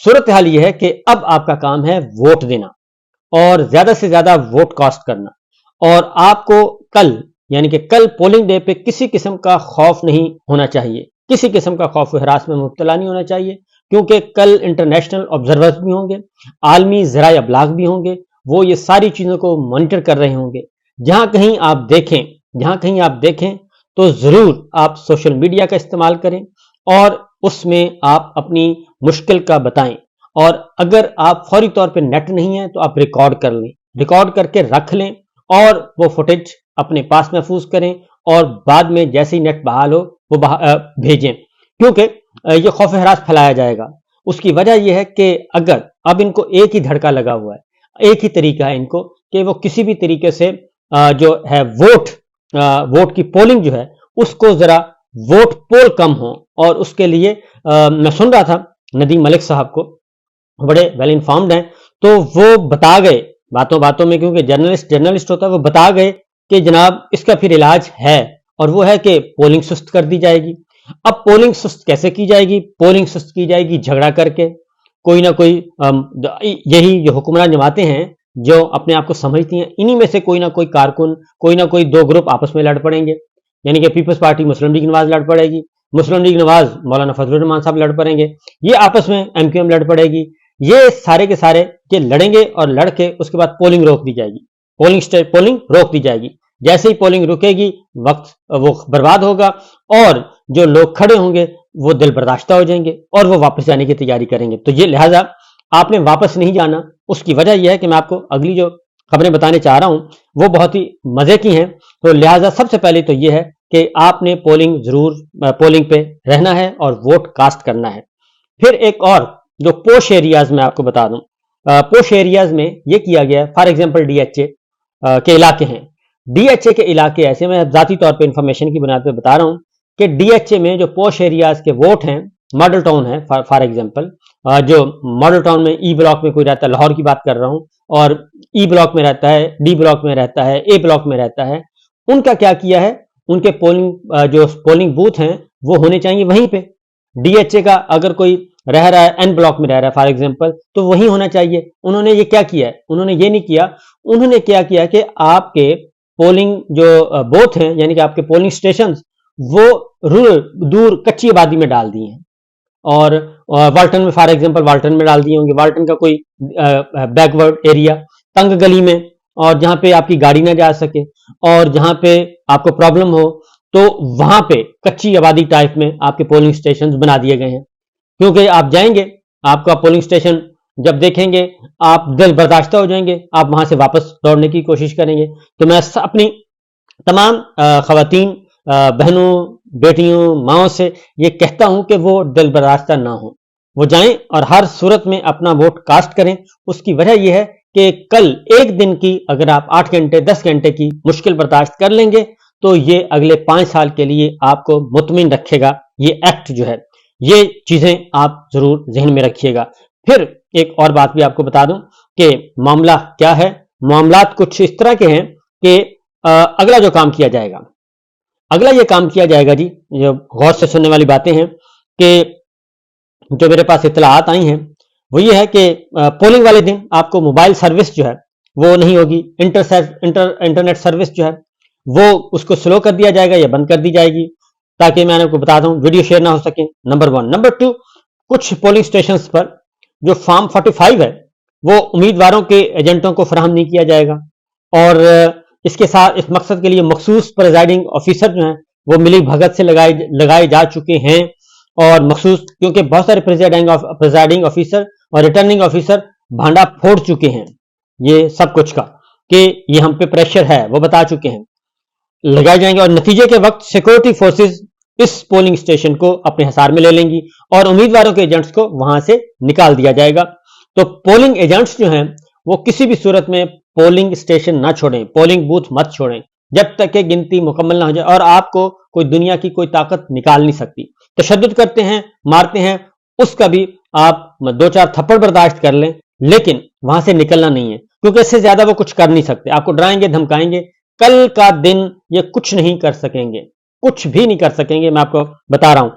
صورتحال یہ ہے کہ اب آپ کا کام ہے ووٹ دینا اور زیادہ سے زیادہ ووٹ کاسٹ کرنا، اور آپ کو کل یعنی کہ کل پولنگ ڈے پہ کسی قسم کا خوف نہیں ہونا چاہیے، کسی قسم کا خوف و ہراس میں مبتلا نہیں ہونا چاہیے، کیونکہ کل انٹرنیشنل آبزرورز بھی ہوں گے، عالمی ذرائع ابلاغ بھی ہوں گے، وہ یہ ساری چیزوں کو مانیٹر کر رہے ہوں گے۔ جہاں کہیں آپ دیکھیں تو ضرور آپ سوشل میڈیا کا استعمال کریں اور اس میں آپ اپنی مشکل کا بتائیں، اور اگر آپ فوری طور پہ نیٹ نہیں ہے تو آپ ریکارڈ کر لیں، ریکارڈ کر کے رکھ لیں اور وہ فوٹیج اپنے پاس محفوظ کریں، اور بعد میں جیسے ہی نیٹ بحال ہو وہ بھیجیں، کیونکہ یہ خوف ہراس پھیلایا جائے گا۔ اس کی وجہ یہ ہے کہ اگر اب ان کو ایک ہی دھڑکا لگا ہوا ہے، ایک ہی طریقہ ہے ان کو کہ وہ کسی بھی طریقے سے جو ہے ووٹ کی پولنگ جو ہے اس کو ذرا ووٹ پول کم ہو، اور اس کے لیے میں سن رہا تھا ندیم ملک صاحب کو، بڑے ویل انفارمڈ ہیں، تو وہ بتا گئے باتوں میں، کیونکہ جرنلسٹ ہوتا ہے، وہ بتا گئے کہ جناب اس کا پھر علاج ہے، اور وہ ہے کہ پولنگ سست کر دی جائے گی۔ اب پولنگ سست کیسے کی جائے گی؟ پولنگ سست کی جائے گی جھگڑا کر کے، کوئی نہ کوئی یہی جو حکمران جماعتیں ہیں جو اپنے آپ کو سمجھتی ہیں، انہی میں سے کوئی نہ کوئی کارکن، کوئی نہ کوئی دو گروپ آپس میں لڑ پڑیں گے، یعنی کہ پیپلز پارٹی مسلم لیگ نواز لڑ پڑے گی، مسلم لیگ نواز مولانا فضل الرحمان صاحب لڑ پڑیں گے، یہ آپس میں ایم کیو ایم لڑ پڑے گی، یہ سارے کے سارے یہ لڑیں گے، اور لڑ کے اس کے بعد پولنگ روک دی جائے گی، پولنگ روک دی جائے گی۔ جیسے ہی پولنگ رکے گی وقت وہ برباد ہوگا، اور جو لوگ کھڑے ہوں گے وہ دل برداشتہ ہو جائیں گے اور وہ واپس جانے کی تیاری کریں گے۔ تو یہ لہٰذا آپ نے واپس نہیں جانا۔ اس کی وجہ یہ ہے کہ میں آپ کو اگلی جو خبریں بتانے چاہ رہا ہوں وہ بہت ہی مزے کی ہیں، تو لہٰذا سب سے پہلے تو یہ ہے کہ آپ نے پولنگ پہ رہنا ہے اور ووٹ کاسٹ کرنا ہے۔ پھر ایک اور جو پوش ایریاز میں آپ کو بتا دوں، پوش ایریاز میں یہ کیا گیا ہے، for example D H A کے علاقے ہیں، ڈی ایچ اے کے علاقے ایسے، میں ذاتی طور پہ انفارمیشن کی بنیاد پہ بتا رہا ہوں کہ ڈی ایچ اے میں جو پوش ایریاز کے ووٹ ہیں، ماڈل ٹاؤن ہے فار ایگزامپل، جو ماڈل ٹاؤن میں ای بلاک میں کوئی رہتا ہے، لاہور کی بات کر رہا ہوں، اور ای بلاک میں رہتا ہے، ڈی بلاک میں رہتا ہے، اے بلاک میں رہتا ہے، ان کا کیا کیا ہے، ان کے پولنگ بوتھ ہیں وہ ہونے چاہیے وہیں پہ۔ ڈی ایچ اے کا اگر کوئی رہ رہا ہے این بلاک میں رہ رہا ہے فار ایگزامپل، تو وہیں ہونا چاہیے۔ انہوں نے یہ کیا کیا ہے، انہوں نے یہ نہیں کیا، انہوں نے کیا کیا کہ آپ کے پولنگ جو بوتھ ہیں، یعنی کہ آپ کے پولنگ سٹیشنز، وہ رورل دور کچی آبادی میں ڈال دیے ہیں، اور والٹن میں فار ایگزامپل والٹن میں ڈال دیے ہوں گے، والٹن کا کوئی بیک ورڈ ایریا، تنگ گلی میں، اور جہاں پہ آپ کی گاڑی نہ جا سکے، اور جہاں پہ آپ کو پرابلم ہو، تو وہاں پہ کچی آبادی ٹائپ میں آپ کے پولنگ سٹیشنز بنا دیے گئے ہیں، کیونکہ آپ جائیں گے، آپ کا پولنگ سٹیشن جب دیکھیں گے آپ دل برداشتہ ہو جائیں گے، آپ وہاں سے واپس دوڑنے کی کوشش کریں گے۔ تو میں اپنی تمام خواتین، بہنوں، بیٹیوں، ماؤں سے یہ کہتا ہوں کہ وہ دل برداشتہ نہ ہوں، وہ جائیں اور ہر صورت میں اپنا ووٹ کاسٹ کریں۔ اس کی وجہ یہ ہے کہ کل ایک دن کی اگر آپ 8 گھنٹے 10 گھنٹے کی مشکل برداشت کر لیں گے تو یہ اگلے 5 سال کے لیے آپ کو مطمئن رکھے گا۔ یہ ایکٹ جو ہے، یہ چیزیں آپ ضرور ذہن میں رکھیے گا۔ پھر ایک اور بات بھی آپ کو بتا دوں کہ معاملہ کیا ہے، معاملات کچھ اس طرح کے ہیں کہ اگلا جو کام کیا جائے گا، اگلا یہ کام کیا جائے گا جی، جو غور سے سننے والی باتیں ہیں، کہ جو میرے پاس اطلاعات آئی ہیں وہ یہ ہے کہ پولنگ والے دن آپ کو موبائل سروس جو ہے وہ نہیں ہوگی، انٹرنیٹ سروس جو ہے وہ اس کو سلو کر دیا جائے گا یا بند کر دی جائے گی، تاکہ میں نے آپ کو بتا دوں ویڈیو شیئر نہ ہو سکے، نمبر 1۔ نمبر 2، کچھ پولنگ سٹیشنز پر جو فارم 45 ہے وہ امیدواروں کے ایجنٹوں کو فراہم نہیں کیا جائے گا، اور اس کے ساتھ اس مقصد کے لیے مخصوص پریزائڈنگ آفیسر جو ہیں وہ ملی بھگت سے لگائے جا چکے ہیں، اور مخصوص کیونکہ بہت سارے پریزائڈنگ آفیسر اور ریٹرننگ آفیسر بھانڈا پھوڑ چکے ہیں یہ سب کچھ کا، کہ یہ ہم پہ پریشر ہے، وہ بتا چکے ہیں، لگائے جائیں گے، اور نتیجے کے وقت سیکورٹی فورسز اس پولنگ سٹیشن کو اپنے حصار میں لے لیں گی اور امیدواروں کے ایجنٹس کو وہاں سے نکال دیا جائے گا۔ تو پولنگ ایجنٹس جو ہیں وہ کسی بھی صورت میں پولنگ سٹیشن نہ چھوڑیں، پولنگ بوتھ مت چھوڑیں جب تک کہ گنتی مکمل نہ ہو جائے، اور آپ کو کوئی دنیا کی کوئی طاقت نکال نہیں سکتی۔ تشدد کرتے ہیں، مارتے ہیں، اس کا بھی آپ 2-4 تھپڑ برداشت کر لیں، لیکن وہاں سے نکلنا نہیں ہے، کیونکہ اس سے زیادہ وہ کچھ کر نہیں سکتے، آپ کو ڈرائیں گے، دھمکائیں گے، کل کا دن یہ کچھ نہیں کر سکیں گے، کچھ بھی نہیں کر سکیں گے، میں آپ کو بتا رہا ہوں۔